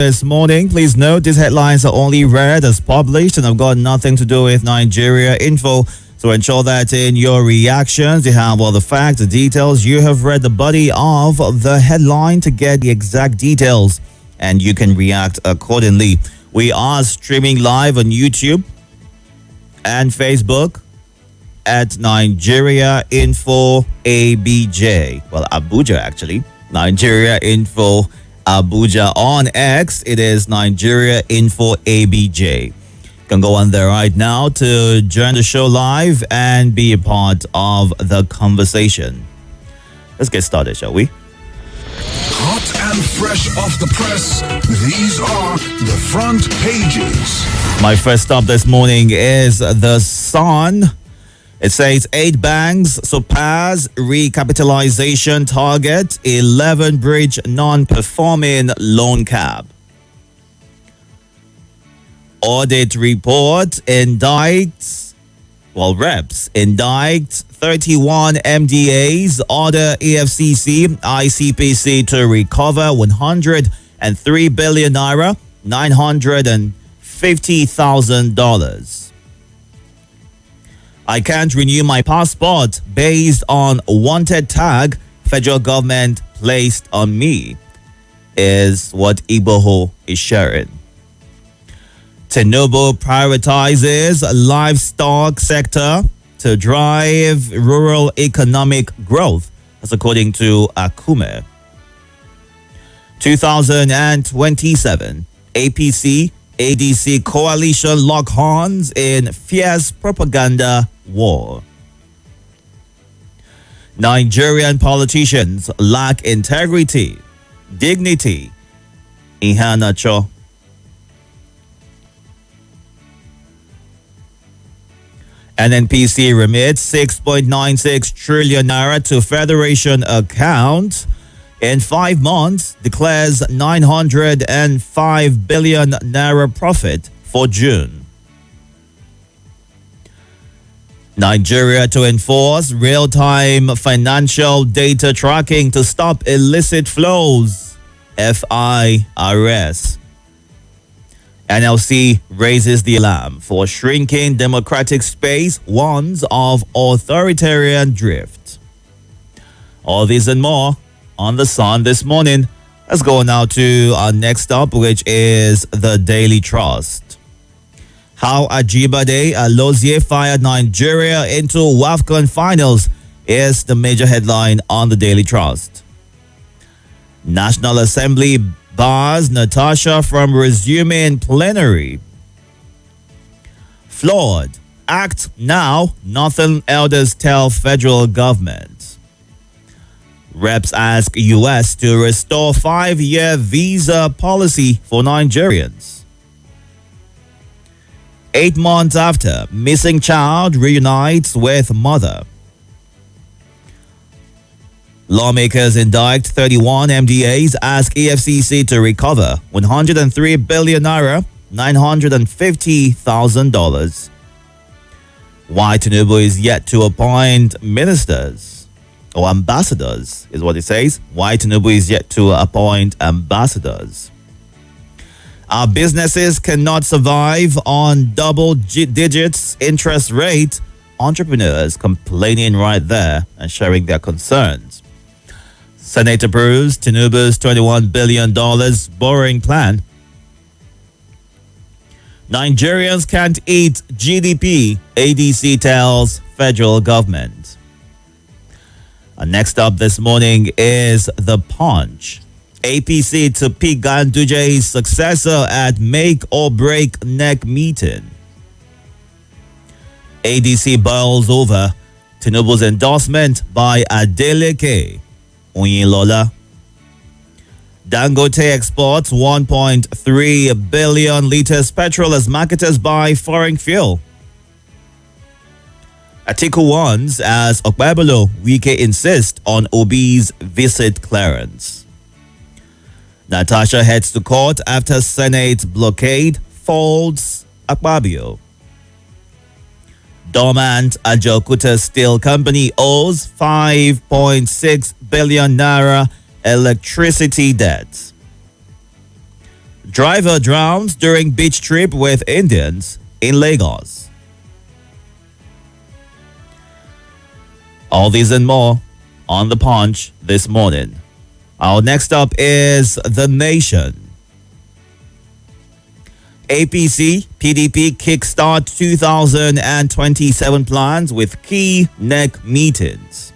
This morning, please note these headlines are only read as published and have got nothing to do with Nigeria info. So ensure that in your reactions, you have all the facts, the details. You have read the body of the headline to get the exact details, and you can react accordingly. We are streaming live on YouTube and Facebook at Nigeria Info ABJ. Well, Abuja actually. Nigeria Info Abuja. On X, it is Nigeria Info ABJ. You can go on there right now to join the show live and be a part of the conversation. Let's get started, shall we? Hot and fresh off the press, these are the front pages. My first stop this morning is The Sun. It says 8 banks surpass recapitalization target, 11 bridge non-performing loan cap. Audit report reps indict 31 MDAs, order EFCC, ICPC to recover 103 billion naira, $950,000. I can't renew my passport based on wanted tag federal government placed on me, is what Igboho is sharing. Itodo prioritizes livestock sector to drive rural economic growth. That's according to Akume. 2027, APC ADC coalition lock horns in fierce propaganda war. Nigerian politicians lack integrity, dignity. Ihanacho. NNPC remits 6.96 trillion naira to Federation account. In 5 months, declares 905 billion naira profit for June. Nigeria to enforce real-time financial data tracking to stop illicit flows. FIRS. NLC raises the alarm for shrinking democratic space, warns of authoritarian drift. All these and more on The Sun this morning. Let's go now to our next stop, which is the Daily Trust. How Ajibade Alozie fired Nigeria into WAFCON finals is the major headline on the Daily Trust. National Assembly bars Natasha from resuming plenary. Flawed. Act now, nothing elders tell federal government. Reps ask U.S. to restore 5-year visa policy for Nigerians. 8 months after, missing child reunites with mother. Lawmakers indict 31 MDAs, ask EFCC to recover 103 billion naira, $950,000. Why Tinubu is yet to appoint ministers or ambassadors is what it says. Why Tinubu is yet to appoint ambassadors. Our businesses cannot survive on double digits interest rate. Entrepreneurs complaining right there and sharing their concerns. Senate approves Tinubu's $21 billion borrowing plan. Nigerians can't eat GDP, ADC tells federal government. And next up this morning is The Punch. APC to pick Ganduje's successor at make or break neck meeting. ADC boils over Tinubu's endorsement by Adeleke Oyinlola. Dangote exports 1.3 billion liters petrol as marketers buy foreign fuel. Atiku warns as Okpebolo, Wike insist on Obi's visit clearance. Natasha heads to court after Senate blockade folds Akpabio. Dormant Ajokuta Steel Company owes 5.6 billion naira electricity debt. Driver drowns during beach trip with Indians in Lagos. All these and more on The Punch this morning. Our next up is The Nation. APC, PDP kickstart 2027 plans with key NEC meetings.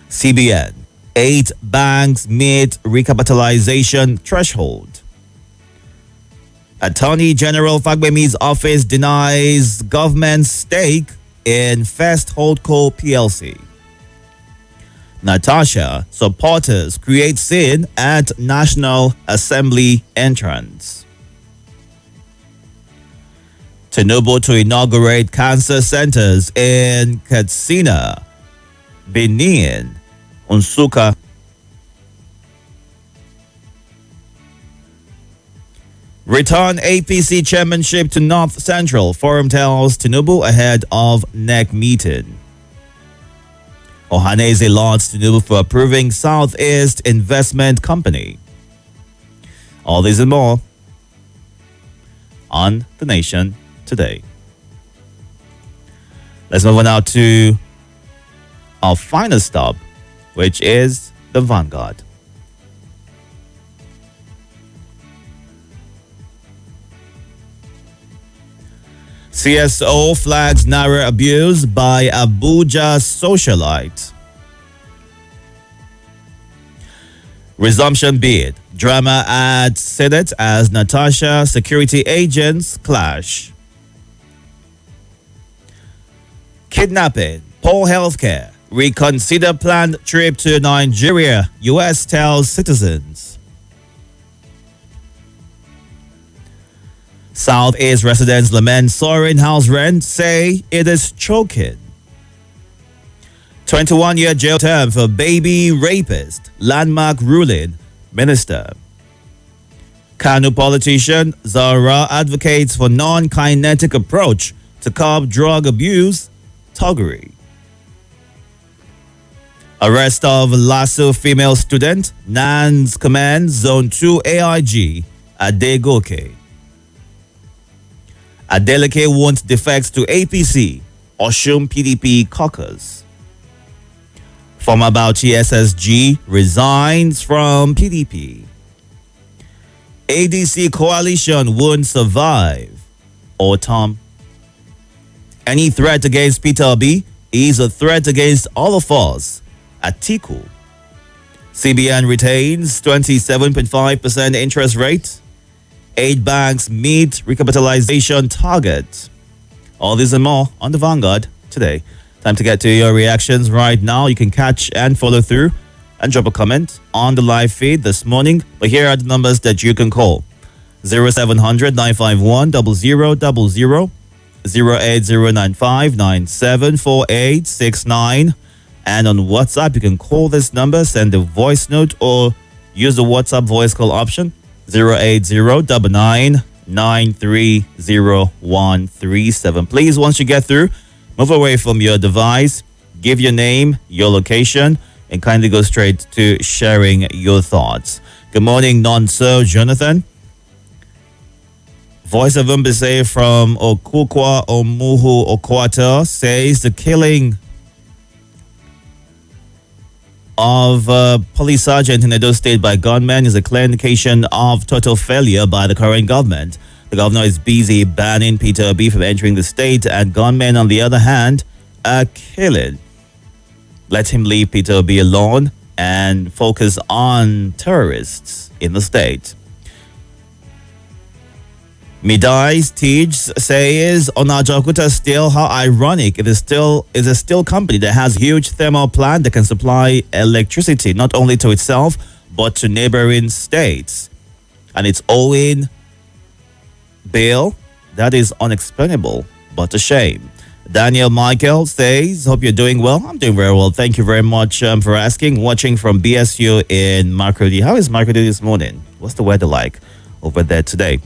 CBN, 8 banks meet recapitalization threshold. Attorney General Fagbemi's office denies government's stake in First Holdco PLC. Natasha, supporters create scene at National Assembly entrance. Tinubu to inaugurate cancer centers in Katsina, Benin, Nsukka. Return APC chairmanship to North Central, Forum tells Tinubu ahead of NEC meeting. Ohaneze lauds Tinubu for approving Southeast Investment Company. All these and more on The Nation today. Let's move on now to our final stop, which is the Vanguard. CSO flags Naira abuse by Abuja socialite. Resumption bid. Drama at Senate as Natasha security agents clash. Kidnapping. Poor healthcare. Reconsider planned trip to Nigeria. US tells citizens. Southeast residents lament soaring house rent, say it is choking. 21-year jail term for baby rapist. Landmark ruling. Minister. Kanu politician Zara advocates for non-kinetic approach to curb drug abuse. Toggery. Arrest of Lasso female student. Nans commands Zone 2 AIG. Adegoke. Adeleke wants defects to APC. Oshun PDP caucus. Former Bauchi SSG resigns from PDP. ADC coalition won't survive. Autumn. Any threat against Peter Obi is a threat against all of us. Atiku. CBN retains 27.5% interest rate. 8 banks meet recapitalization target. All this and more on the Vanguard today. Time to get to your reactions right now. You can catch and follow through and drop a comment on the live feed this morning. But here are the numbers that you can call. 0700 951 0000, 08095 974869. And on WhatsApp, you can call this number, send a voice note, or use the WhatsApp voice call option. 08099300137. Please, once you get through, move away from your device, give your name, your location, and kindly go straight to sharing your thoughts. Good morning, Nonso Jonathan. Voice of Umbise from Okukwa Omuhu Okwata says the killing of police sergeant in Edo State by gunmen is a clear indication of total failure by the current government. The governor is busy banning Peter Obi from entering the state, and gunmen, on the other hand, are killing. Let him leave Peter Obi alone and focus on terrorists in the state. Midai's Teach says on Ajaokuta still, how ironic it is a steel company that has huge thermal plant that can supply electricity not only to itself but to neighboring states, and it's owing bill that is unexplainable but a shame. Daniel Michael says, hope you're doing well. I'm doing very well. Thank you very much for asking. Watching from BSU in Makurdi. How is Makurdi this morning? What's the weather like over there today?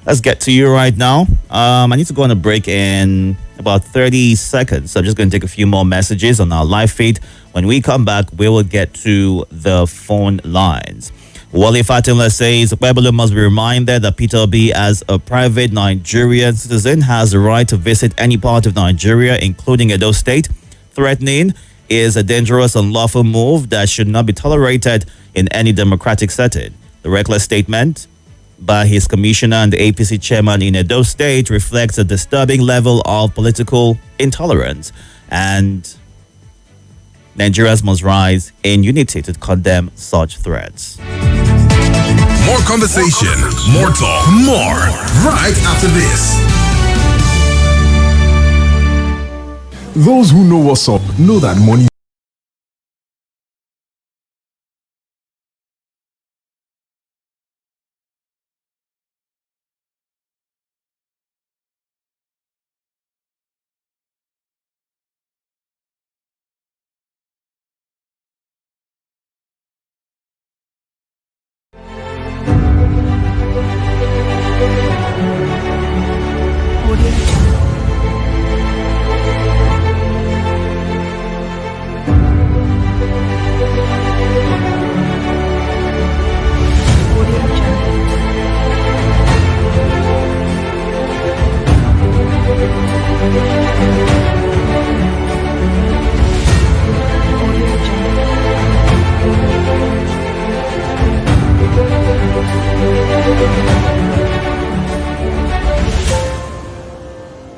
Let's get to you right now. I need to go on a break in about 30 seconds. So I'm just going to take a few more messages on our live feed. When we come back, we will get to the phone lines. Wale Fatimla says Webelu must be reminded that Peter Obi, as a private Nigerian citizen, has the right to visit any part of Nigeria, including Edo State. Threatening is a dangerous, unlawful move that should not be tolerated in any democratic setting. The reckless statement by his commissioner and the APC chairman in Edo State reflects a disturbing level of political intolerance, and Nigerians must rise in unity to condemn such threats. More conversation, more talk, more right after this. Those who know what's up know that money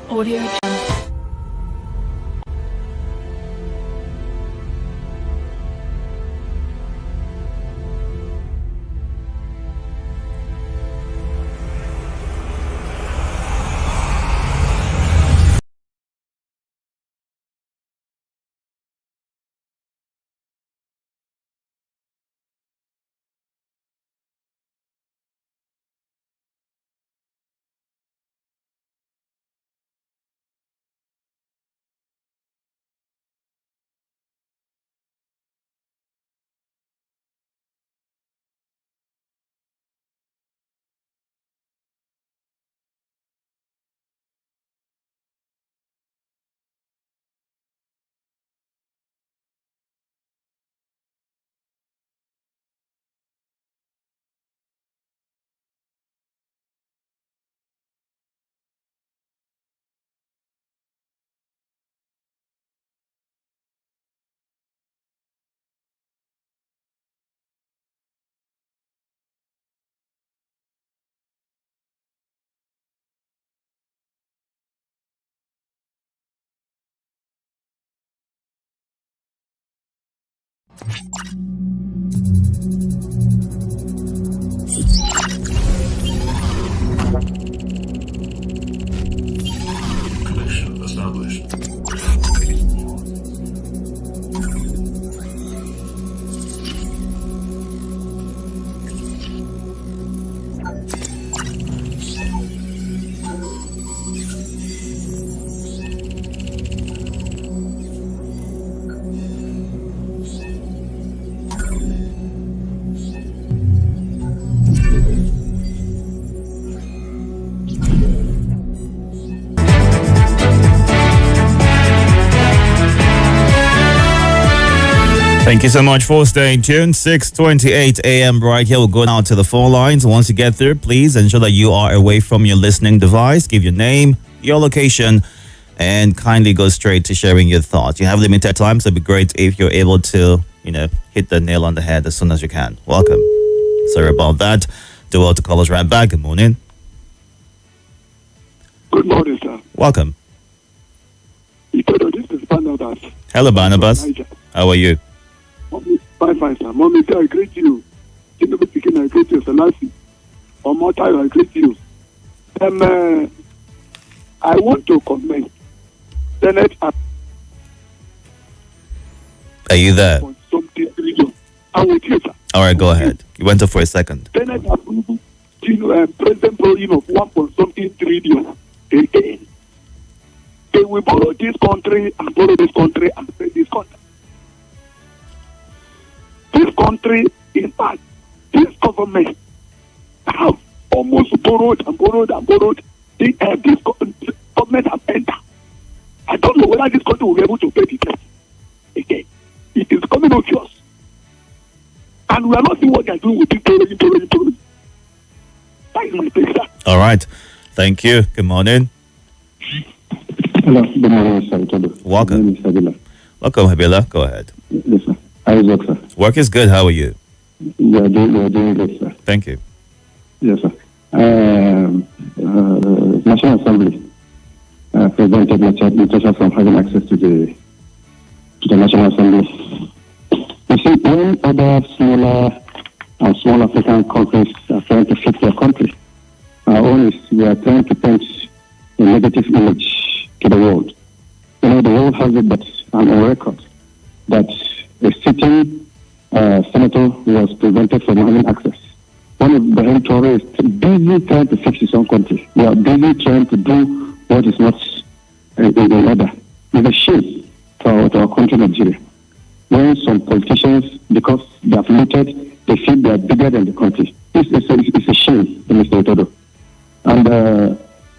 Audio Jungle. Connection established. Thank you so much for staying tuned. 6:28 a.m. right here. We'll go now to the phone lines. Once you get through, please ensure that you are away from your listening device. Give your name, your location, and kindly go straight to sharing your thoughts. You have limited time, so it'd be great if you're able to, hit the nail on the head as soon as you can. Welcome. Sorry about that. Do well to call us right back. Good morning. Good morning, sir. Welcome. Itodo, this is Barnabas. Hello, Barnabas. How are you? Fine, sir. Mommy, I greet you. Tinubu speaking, I greet you. Selassie. Omotayo, I greet you. I want to comment. Senate Are you there? something trillion. I'm with you, sir. All right, go ahead. You went off for a second. Senate approved President program of 1.something trillion again. They will borrow this country and borrow this country and pay this country. This country, in fact, this government have almost borrowed and borrowed and borrowed. This government have entered. I don't know whether this country will be able to pay the debt again. It is coming obvious. And we are not seeing what they are doing with this mistake, sir. All right. Thank you. Good morning. Hello, good morning, Mr. Itodo. Welcome. My name is Habila. Welcome, Habila. Go ahead. Yes, sir. How is work, sir? Work is good. How are you? You are doing great, sir. Thank you. Yes, sir. National Assembly prevented Natasha from having access to the National Assembly. You see, when other smaller and small African countries are trying to fix their country, our own is we are trying to paint a negative image to the world. You know, the world has it, but on record that a sitting senator was prevented from having access. One of the Itodo is busy trying to fix his own country. They are busy trying to do what is not in order. It's a shame to our country, Nigeria. When some politicians, because they have looted, they feel they are bigger than the country. It's a shame, Mr. Itodo. And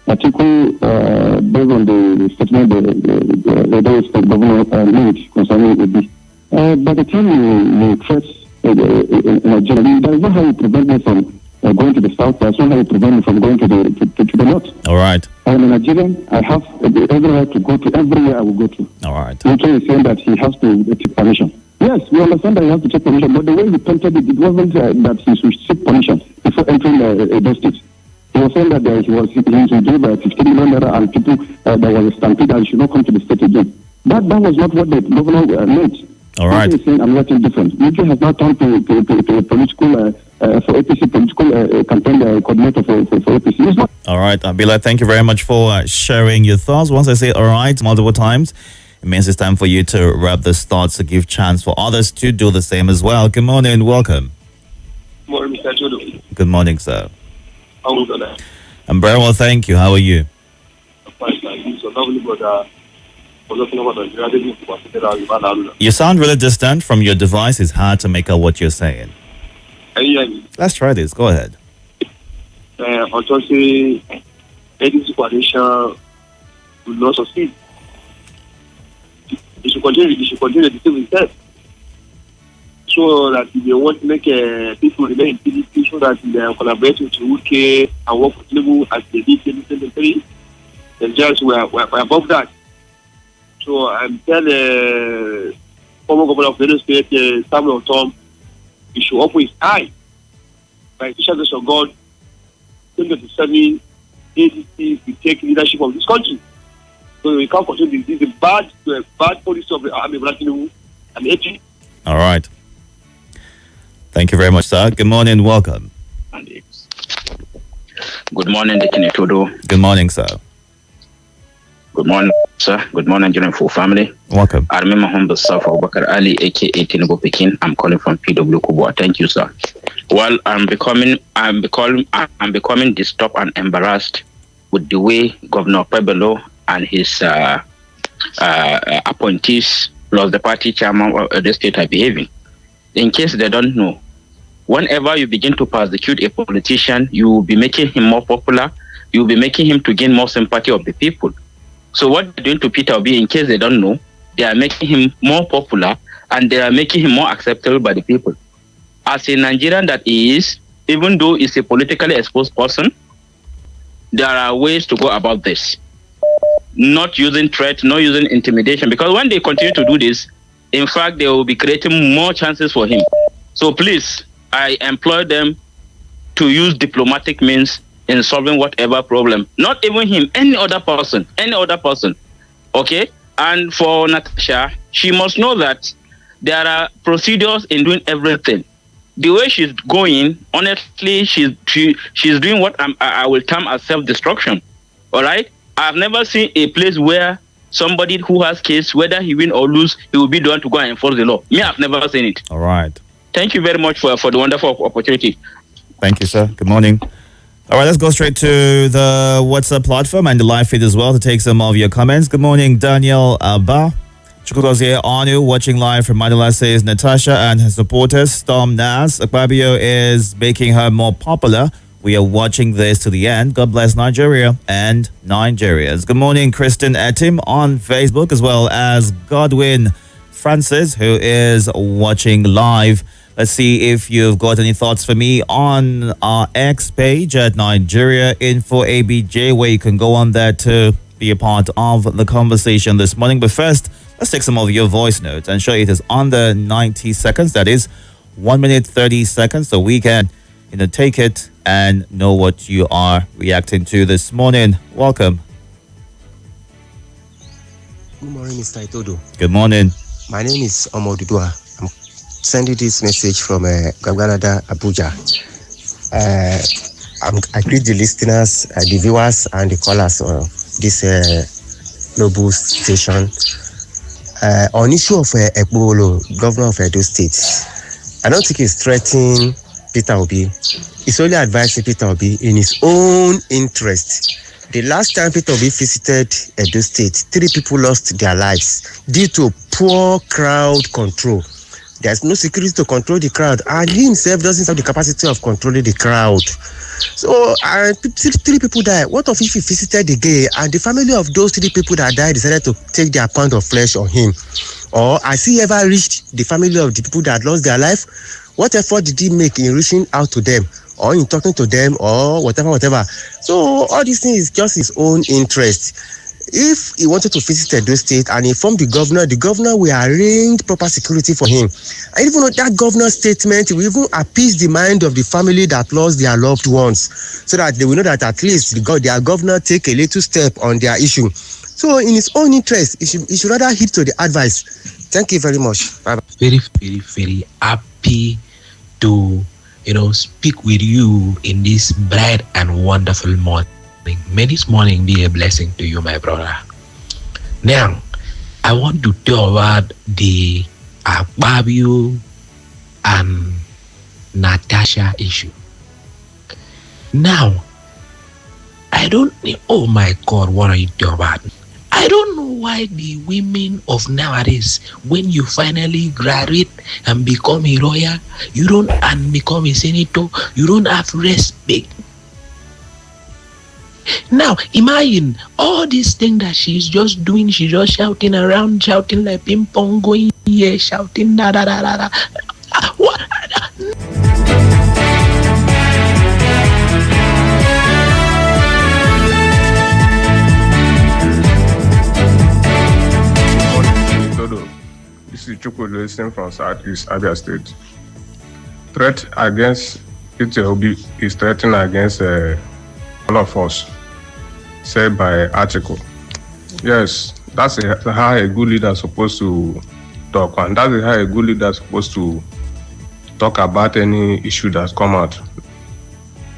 article based on the statement the governor made concerning AB. By the time you press Nigeria, there is no how you prevent me from going to the south. There is no how you prevent me from going to the north. All right. I am a Nigerian. I have every right to go to everywhere I will go to. All right. Nigeria is saying that he has to take permission. Yes, we understand that he has to take permission, but the way he painted it, it wasn't that he should seek permission before entering the state. He was saying that he was do 15 million naira and people there was a stampede and should not come to the state again. That was not what the governor meant. All right. He is saying I'm nothing different. Nigeria has now turned to a political for APC political campaign coordinator for APC. It's not. All right, Abila, thank you very much for sharing your thoughts. Once I say all right multiple times, it means it's time for you to wrap these thoughts to give chance for others to do the same as well. Good morning and welcome. Good morning, Mr. Itodo. Good morning, sir. How are you doing? I'm very well, thank you. How are you? I'm fine, thank you. So, lovely, brother. You sound really distant from your device. It's hard to make out what you're saying. Can you hear me? Let's try this. Go ahead. On Thursday, ADC coalition will not succeed. They should continue the same instead. So that they want to make people remain in PDP so that they collaborate with UK and work with Tinubu as they did in 2023. The judges were above that. So I'm telling former governor of the state, Samuel Tom, he should open his eye. By the special grace of God, 2027, ADC will take leadership of this country. So we can't continue this is a bad policy of the Army of Tinubu and AP. All right. Thank you very much, sir. Good morning. Welcome. Good morning, Deacon Itodo. Good morning, sir. Good morning, sir. Good morning, Nigerian full family. Welcome. I remember humble self of Bakar Ali, aka Tinubu Pekin. I'm calling from PW Kubwa. Thank you, sir. Well, I'm becoming disturbed and embarrassed with the way Governor Pebelo and his appointees plus the party chairman of the state are behaving. In case they don't know, whenever you begin to persecute a politician, you will be making him more popular. You will be making him to gain more sympathy of the people. So what they're doing to Peter Obi, in case they don't know, they are making him more popular and they are making him more acceptable by the people. As a Nigerian that he is, even though he's a politically exposed person, there are ways to go about this. Not using threat, not using intimidation, because when they continue to do this, in fact, they will be creating more chances for him. So please, I employ them to use diplomatic means in solving whatever problem. Not even him, any other person. Okay? And for Natasha, she must know that there are procedures in doing everything. The way she's going, honestly, she's doing what I will term as self-destruction. All right? I've never seen a place where somebody who has case, whether he win or lose, he will be the one to go and enforce the law. Me, I've never seen it. All right. Thank you very much for the wonderful opportunity. Thank you, sir. Good morning. All right, let's go straight to the WhatsApp platform and the live feed as well to take some of your comments. Good morning, Daniel Abba. Chukwudozie Anu watching live from Manila says Natasha and her supporters storm Nas. Akpabio is making her more popular. We are watching this to the end. God bless Nigeria and Nigerians. Good morning, Kristen Etim on Facebook, as well as Godwin Francis, who is watching live Let's see if you've got any thoughts for me on our X page at Nigeria Info ABJ, where you can go on there to be a part of the conversation this morning. But first, let's take some of your voice notes and show it is under 90 seconds. That is 1 minute 30 seconds. So we can, take it and know what you are reacting to this morning. Welcome. Good morning, Mr. Itodo. Good morning. My name is Omodudua. I'm sending this message from Gagwanada, Abuja. I greet the listeners, the viewers, and the callers of this global station. On issue of Ekbolo, governor of Edo State, I don't think he's threatening Peter Obi. He's only advising Peter Obi in his own interest. The last time Peter Obi visited Edo State, 3 people lost their lives due to poor crowd control. There's no security to control the crowd, and he himself doesn't have the capacity of controlling the crowd. So, 3 people died. What if he visited again, and the family of those 3 people that died decided to take their pound of flesh on him? Or has he ever reached the family of the people that lost their life? What effort did he make in reaching out to them, or in talking to them, or whatever? So all these things is just his own interest. If he wanted to visit Edo State and inform the governor will arrange proper security for him. And even though that governor's statement will even appease the mind of the family that lost their loved ones, so that they will know that at least their governor take a little step on their issue. So in his own interest, he should rather heed to the advice. Thank you very much. Bye-bye. Very, very, very happy to speak with you in this bright and wonderful morning. May this morning be a blessing to you, my brother. Now, I want to talk about the Akpabio and Natasha issue. Now, I don't know, oh my God, what are you talking about? I don't know why the women of nowadays, when you finally graduate and become a lawyer, and become a senator, you don't have respect. Now, imagine all these things that she's just doing. She's just shouting around, shouting like ping pong, going here, shouting da da da da da. What? This is Chukwu listening from Southeast Abia State. Threat against Peter Obi is threatening against all of us, said by article. Yes, that's how a good leader is supposed to talk, and that's how a good leader is supposed to talk about any issue that's come out.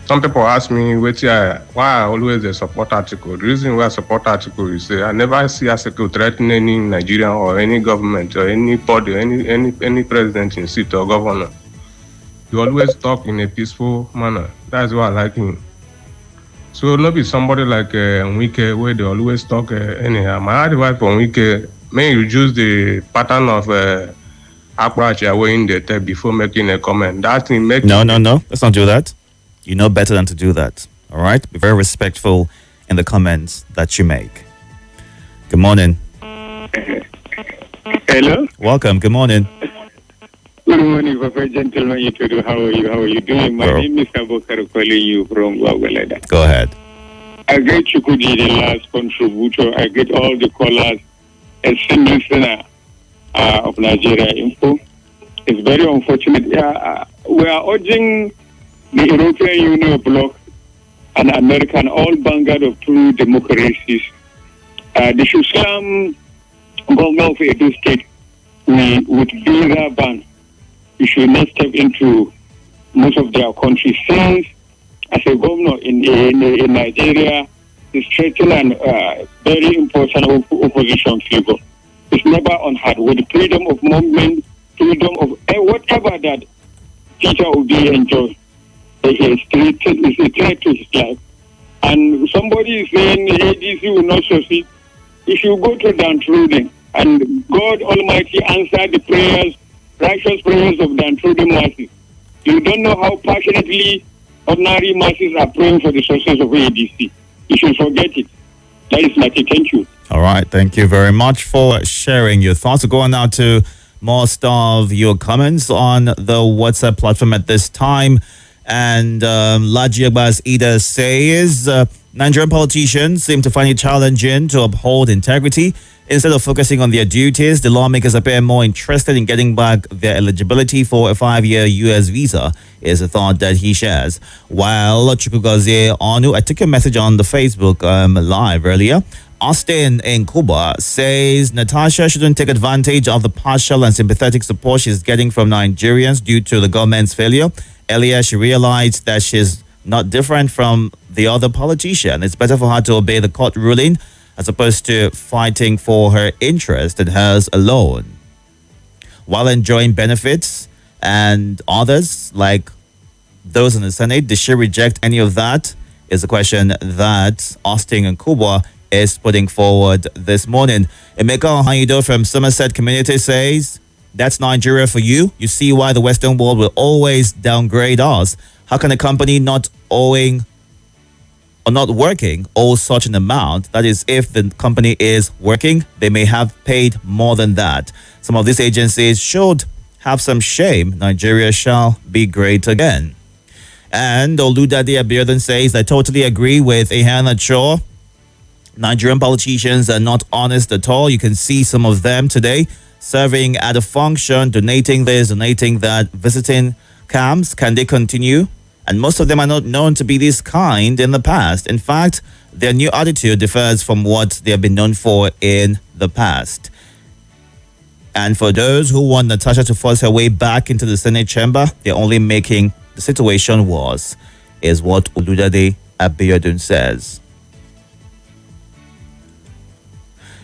Some people ask me why I always support article. The reason why I support article is I never see article threatening any Nigerian or any government or anybody, any president in seat or governor. You always talk in a peaceful manner. That's why I like him. So not be somebody like Wike where they always talk anyhow. My advice for Wike, may reduce the pattern of approach away in the tape before making a comment. That thing make No. Let's not do that. You know better than to do that. All right? Be very respectful in the comments that you make. Good morning. Hello? Welcome. Good morning. Good morning, Papa Gentleman. Itodo. How are you doing? My name is Abokar calling you from Wawalada. Go ahead. I get Chukudi, the last contributor. I get all the callers and same listener of Nigeria Info. It's very unfortunate. We are urging the European Union bloc and America and all vanguard of true democracies. They should slam government of Edo State with visa ban. You should not step into most of their countries. Since as a governor in Nigeria, is threatening and very important opposition figure. It's never unheard with freedom of movement, freedom of whatever that Peter Obi enjoys. It's a threat to his life. And somebody is saying ADC will not succeed. If you go to downtrodden, and God Almighty answer the prayers, righteous prayers of downtrodden masses. You don't know how passionately ordinary masses are praying for the success of ADC. You should forget it. That is my take. Thank you. All right. Thank you very much for sharing your thoughts. Go on now to most of your comments on the WhatsApp platform at this time. And Laji Abbas Ida says Nigerian politicians seem to find it challenging to uphold integrity. Instead of focusing on their duties, the lawmakers appear more interested in getting back their eligibility for a 5-year U.S. visa, is a thought that he shares. While Chukwugozie Onu, I took a message on the Facebook live earlier. Austin in Cuba says Natasha shouldn't take advantage of the partial and sympathetic support she's getting from Nigerians due to the government's failure. Earlier, she realized that she's not different from the other politician. It's better for her to obey the court ruling as opposed to fighting for her interest and hers alone. While enjoying benefits and others like those in the Senate, did she reject any of that? Is a question that Austin and Cuba is putting forward this morning. Emeka Itodo from Somerset Community says, that's Nigeria for you. You see why the Western world will always downgrade us. How can a company not owing or not working owe such an amount? That is, if the company is working, they may have paid more than that. Some of these agencies should have some shame. Nigeria shall be great again. And Oludade Abiodun says, I totally agree with Ehana Cho. Nigerian politicians are not honest at all. You can see some of them today serving at a function, donating this, donating that, visiting camps. Can they continue? And most of them are not known to be this kind in the past. In fact, their new attitude differs from what they have been known for in the past. And for those who want Natasha to force her way back into the Senate chamber, they're only making the situation worse, is what Oludade Abiodun says.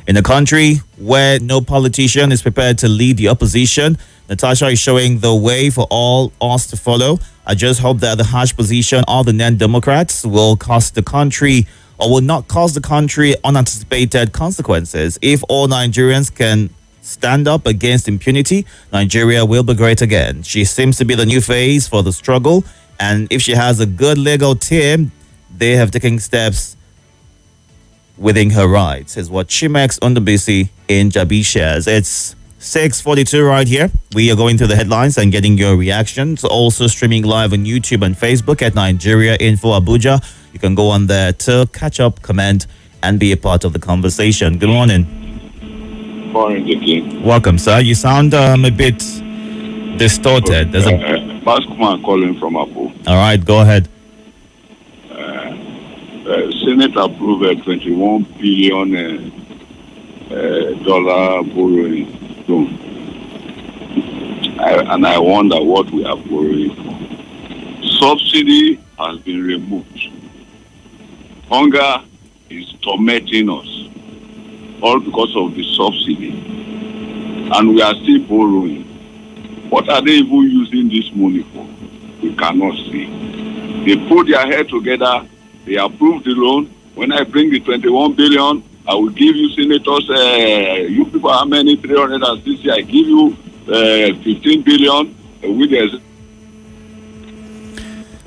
In a country where no politician is prepared to lead the opposition, Natasha is showing the way for all us to follow. I just hope that the harsh position of the non-democrats will cost the country or will not cause the country unanticipated consequences. If all Nigerians can stand up against impunity, Nigeria will be great again. She seems to be the new face for the struggle, and if she has a good legal team, they have taken steps within her rights, is what Chimex Ondobisi in Jabi shares. It's 6:42 right here. We are going through the headlines and getting your reactions. Also streaming live on YouTube and Facebook at Nigeria Info Abuja. You can go on there to catch up, comment, and be a part of the conversation. Good morning. Morning, again. Welcome, sir. You sound a bit distorted. There's a Baskman calling from Abu. All right, go ahead. Senate approved a $21 billion dollar borrowing loan. And I wonder what we are borrowing for. Subsidy has been removed. Hunger is tormenting us, all because of the subsidy. And we are still borrowing. What are they even using this money for? We cannot see. They put their head together. They approved the loan. When I bring the 21 billion, I will give you senators, you people how many? 360. I give you 15 billion with the.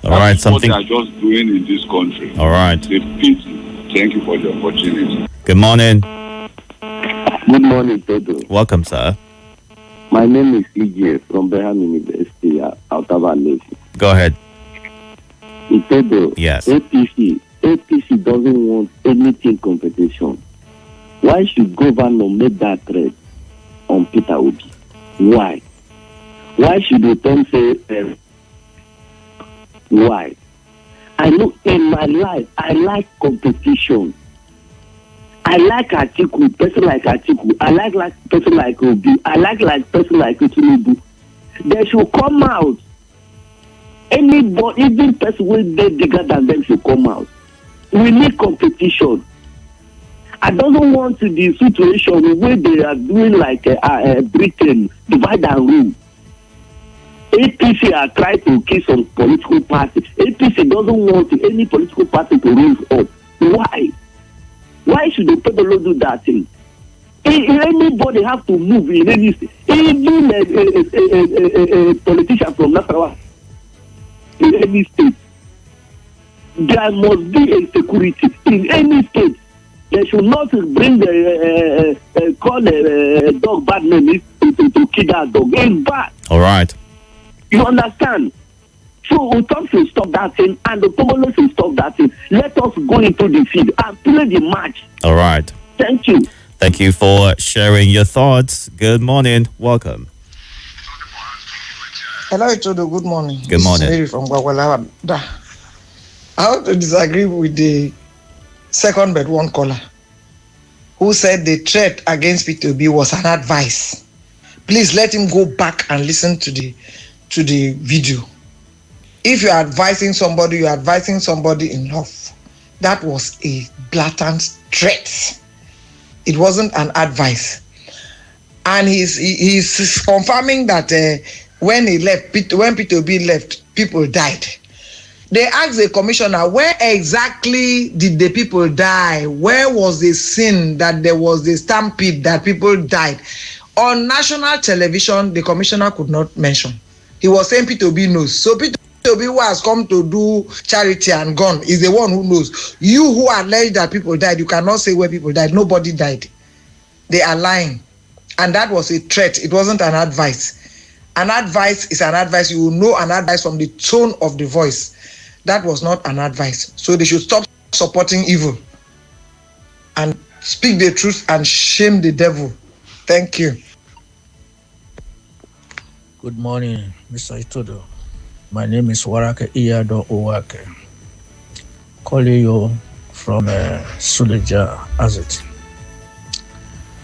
All right, something. What they are just doing in this country. All right. It's a pity. Thank you for the opportunity. Good morning. Good morning, Itodo. Welcome, sir. My name is EJ from Beham University, Ottawa Nation. Go ahead. Itodo. Yes. APC doesn't want anything competition. Why should governor make that threat on Peter Obi? Why? Why should the term say why? I know in my life I like competition. I like Atiku, person like Atiku. I like person like Obi. I like person like Itodo. They should come out. Anybody, even person will be bigger than them should come out. We need competition. I don't want to the situation where they are doing like Britain, divide and rule. APC are trying to kill some political party. APC doesn't want any political party to rise up. Why? Why should the people do that thing? Anybody have to move in any state. Even a politician from Nasarawa in any state. There must be a security in any state. They should not bring call a dog bad name to kill that dog. It's bad. All right. You understand? So Utom should stop that thing, and the Togolo should stop that thing. Let us go into the field and play the match. All right. Thank you. Thank you for sharing your thoughts. Good morning. Welcome. Hello, Itodo. Good morning. Good morning. This is Mary from Gwagwalada. I want to disagree with the second but one caller who said the threat against P2B was an advice. Please let him go back and listen to the video. If you're advising somebody, you're advising somebody in love. That was a blatant threat. It wasn't an advice. And he's confirming that when P2B left, people died. They asked the commissioner, where exactly did the people die? Where was the scene that there was the stampede that people died? On national television, the commissioner could not mention. He was saying P2B knows. So P2B who has come to do charity and gone is the one who knows. You who allege that people died, you cannot say where people died. Nobody died. They are lying. And that was a threat. It wasn't an advice. An advice is an advice. You will know an advice from the tone of the voice. That was not an advice. So they should stop supporting evil and speak the truth and shame the devil. Thank you. Good morning, Mr. Itodo. My name is Warake Iyado Owake. Calling you from Suleja, Azit.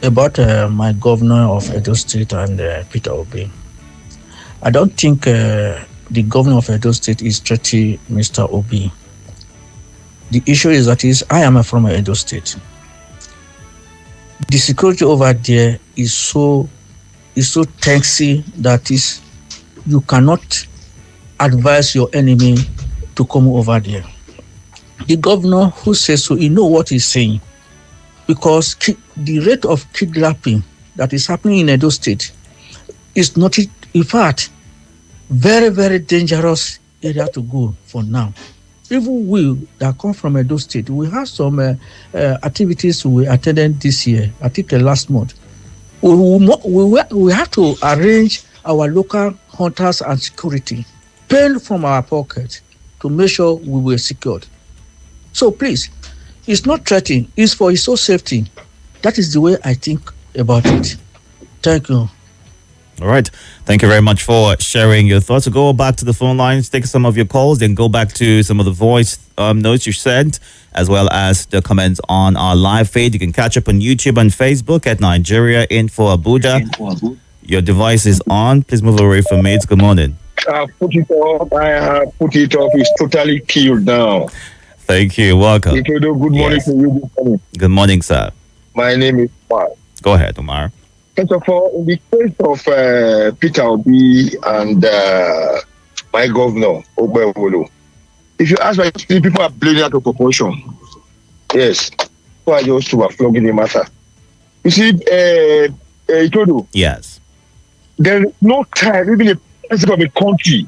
About my governor of Edo State and Peter Obi. I don't think the governor of Edo State is threatening Mr. Obi. The issue is that I am from Edo State. The security over there is so taxi that is you cannot advise your enemy to come over there. The governor who says so, he know what he's saying, because the rate of kidnapping that is happening in Edo State is not, in fact, very, very dangerous area to go for now. Even we that come from Edo State, we have some activities we attended this year, I think last month. We have to arrange our local hunters and security, pay from our pocket to make sure we were secured. So please, it's not threatening, it's for his own safety. That is the way I think about it. Thank you. All right. Thank you very much for sharing your thoughts. So go back to the phone lines, take some of your calls, then go back to some of the voice notes you sent, as well as the comments on our live feed. You can catch up on YouTube and Facebook at Nigeria Info Abuja. Your device is on. Please move away from me. Good morning. Put it up. I have put it up. It's totally killed now. Thank you. Welcome. Good morning to you. Good morning. Good morning, sir. My name is Omar. Go ahead, Omar. First of all, in the case of Peter Obi and my governor, Obewolo, if you ask me, people are blowing out of proportion. Yes. People are just flogging the matter. You see, Itodo. Yes. There is no time, even the president of a country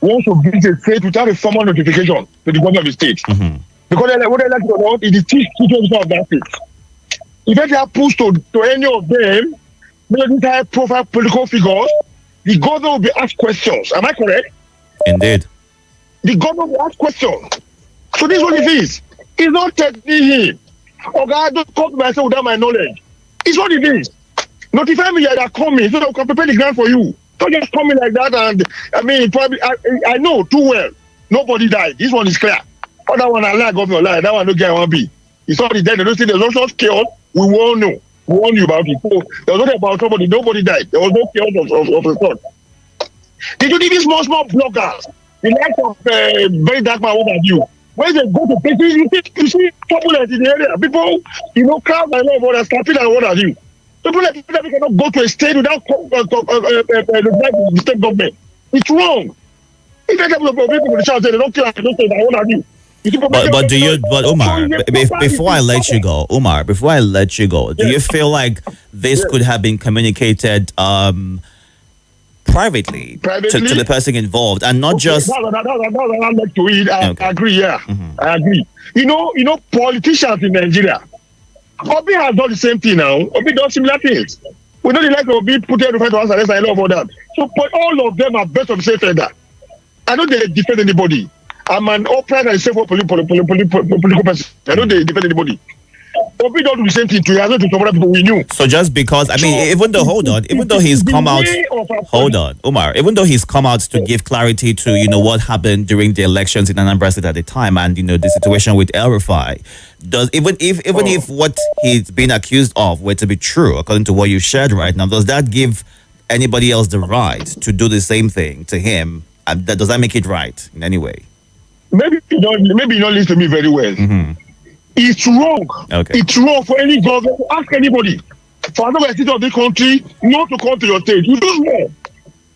wants to visit a state without a formal notification to the government of the state. Mm-hmm. Because what they like to know is the chief officer of that state. If that happens to any of them, these high profile political figures, the governor will be asked questions. Am I correct? Indeed. The governor will ask questions. So this is what it is. It's not threatening him. Okay, I don't come to myself without my knowledge. It's what it is. Notify me that are coming so that I can prepare the ground for you. Don't just come in like that and probably I know too well. Nobody died. This one is clear. Other one I lie, governor lie. That one don't get one be. It's already dead. They don't say there's no such chaos. We all know. We warn you about it. So there was nothing about somebody. Nobody died. There was no chaos of report. Did you need these small bloggers? The likes of very dark man, what have you? When they go to places, you see turbulence in the area. People, crowd and all what stampede and what have you. People like that we cannot go to a state without the state government. It's wrong. If they people in the church say they don't care, they don't say that, what have you? But Umar, before I let you go, do you feel like this could have been communicated privately to the person involved and not just? I agree. Yeah, mm-hmm. I agree. You know, politicians in Nigeria, Obi has done the same thing now. Obi does similar things. We know the like of be put here to fight to answer this. I love all that. So, but all of them are best of safe that. I know they defend anybody. I'm an upright and safe political person. I know they defend anybody. But we don't do the same thing to you. I know to some other people we knew. So just because, I mean, even though he's come out, Umar, even though he's come out to give clarity to, what happened during the elections in Anambra State at the time and, the situation with El Rufai, does, even if what he's been accused of were to be true, according to what you shared right now, does that give anybody else the right to do the same thing to him? Does that make it right in any way? Maybe you don't listen to me very well. Mm-hmm. It's wrong. Okay. It's wrong for any government to ask anybody for another citizen of the country not to come to your state. You do more.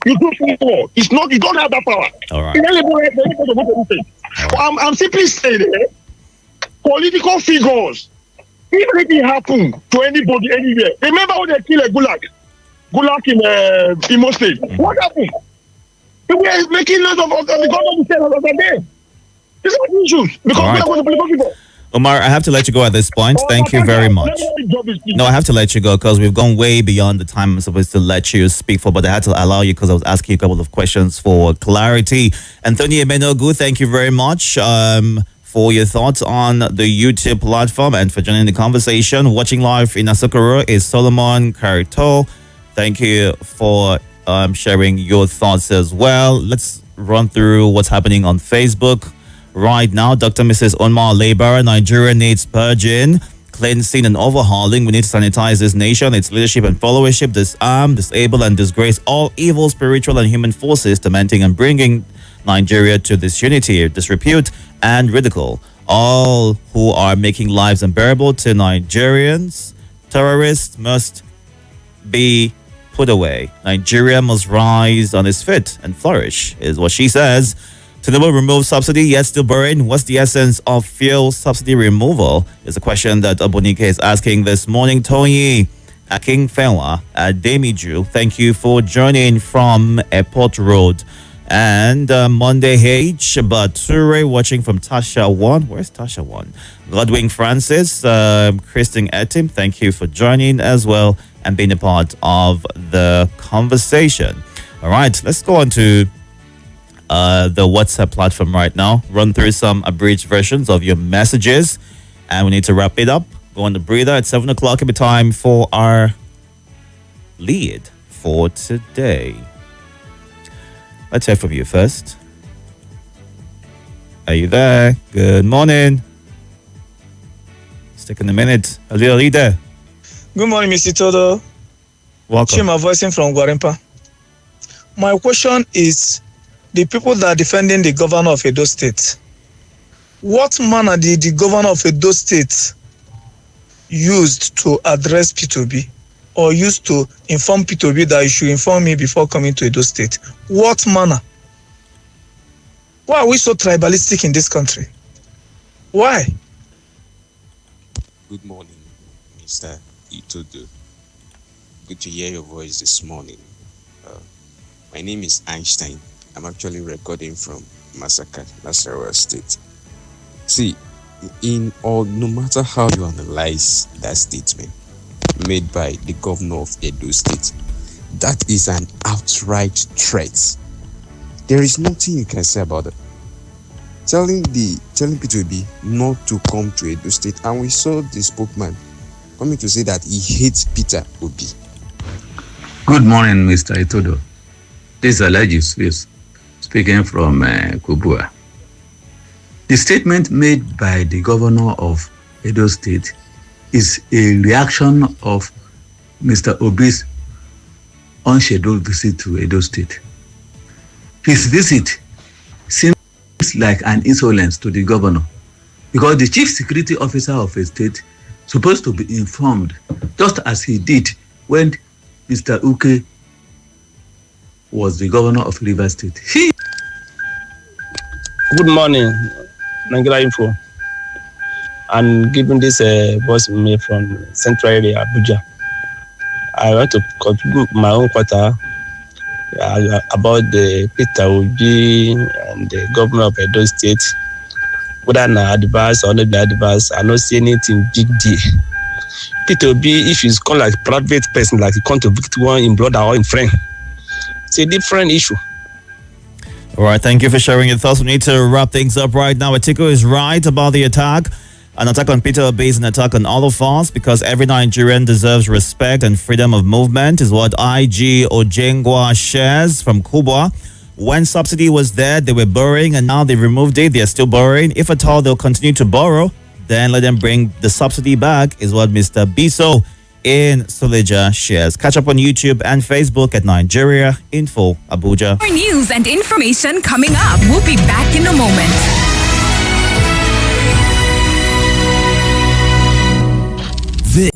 You do more. It's not. You don't have that power. All right. I'm simply saying, political figures. If anything happen to anybody anywhere, remember when they killed Gulag in Imo State. Mm-hmm. What happened? We were making lots of the government of the day. These are issues because we are going to political people. Omar, I have to let you go at this point. Thank you very much. No, I have to let you go because we've gone way beyond the time I'm supposed to let you speak for, but I had to allow you because I was asking you a couple of questions for clarity. Anthony Emenogu, thank you very much for your thoughts on the YouTube platform and for joining the conversation. Watching live in Asokoro is Solomon Karito. Thank you for sharing your thoughts as well. Let's run through what's happening on Facebook. Right now, Dr. Mrs. Onma Labor, Nigeria needs purging, cleansing and overhauling. We need to sanitize this nation, its leadership and followership, disarm, disable and disgrace all evil spiritual and human forces tormenting and bringing Nigeria to disunity, disrepute and ridicule. All who are making lives unbearable to Nigerians, terrorists must be put away. Nigeria must rise on its feet and flourish, is what she says. Tinubu remove subsidy, yet still borrowing. What's the essence of fuel subsidy removal? Is a question that Obonike is asking this morning. Tony Akingfenwa Demiju, thank you for joining from Airport Road. And Monday H, Bature watching from Tasha 1. Where's Tasha 1? Godwin Francis, Christine Etim, thank you for joining as well and being a part of the conversation. All right, let's go on to the WhatsApp platform right now. Run through some abridged versions of your messages, and we need to wrap it up. Go on the breather at 7 o'clock. It'll be time for our lead for today. Let's hear from you first. Are you there? Good morning. It's taking a minute. A little leader. Good morning, Mr. Itodo. Welcome. Chima voicing from Gwarimpa. My question is, the people that are defending the governor of Edo State, what manner did the governor of Edo State used to address P2B or used to inform P2B that you should inform me before coming to Edo State? What manner? Why are we so tribalistic in this country? Why? Good morning, Mr. Itodo. Good to hear your voice this morning. My name is Einstein. I'm actually recording from Masaka, Nasarawa State. See, no matter how you analyze that statement made by the governor of Edo State, that is an outright threat. There is nothing you can say about it. Telling P2B not to come to Edo State, and we saw the spokesman coming to say that he hates Peter Obi. Good morning, Mr. Itodo. This is Alhaji Swiss, speaking from Kubua. The statement made by the governor of Edo State is a reaction of Mr. Obi's unscheduled visit to Edo State. His visit seems like an insolence to the governor because the chief security officer of a state is supposed to be informed, just as he did when Mr. Uke was the governor of Rivers State. Good morning, Nigeria Info. I'm giving this voice mail from Central Area, Abuja. I want to contribute my own quarter about the Peter Obi and the governor of Edo State. Whether I advise or not advise, I don't see anything big deal. Peter B, if he's called like private person, like he come to visit one in brother or in friend, it's a different issue. All right, thank you for sharing your thoughts. We need to wrap things up right now. Atiku is right about the attack. An attack on Peter Obi is an attack on all of us because every Nigerian deserves respect and freedom of movement, is what IG Ojengwa shares from Kubwa. When subsidy was there, they were borrowing, and now they removed it. They are still borrowing. If at all they'll continue to borrow, then let them bring the subsidy back, is what Mr. Biso in Suleja shares. Catch up on YouTube and Facebook at Nigeria Info Abuja. More news and information coming up. We'll be back in a moment.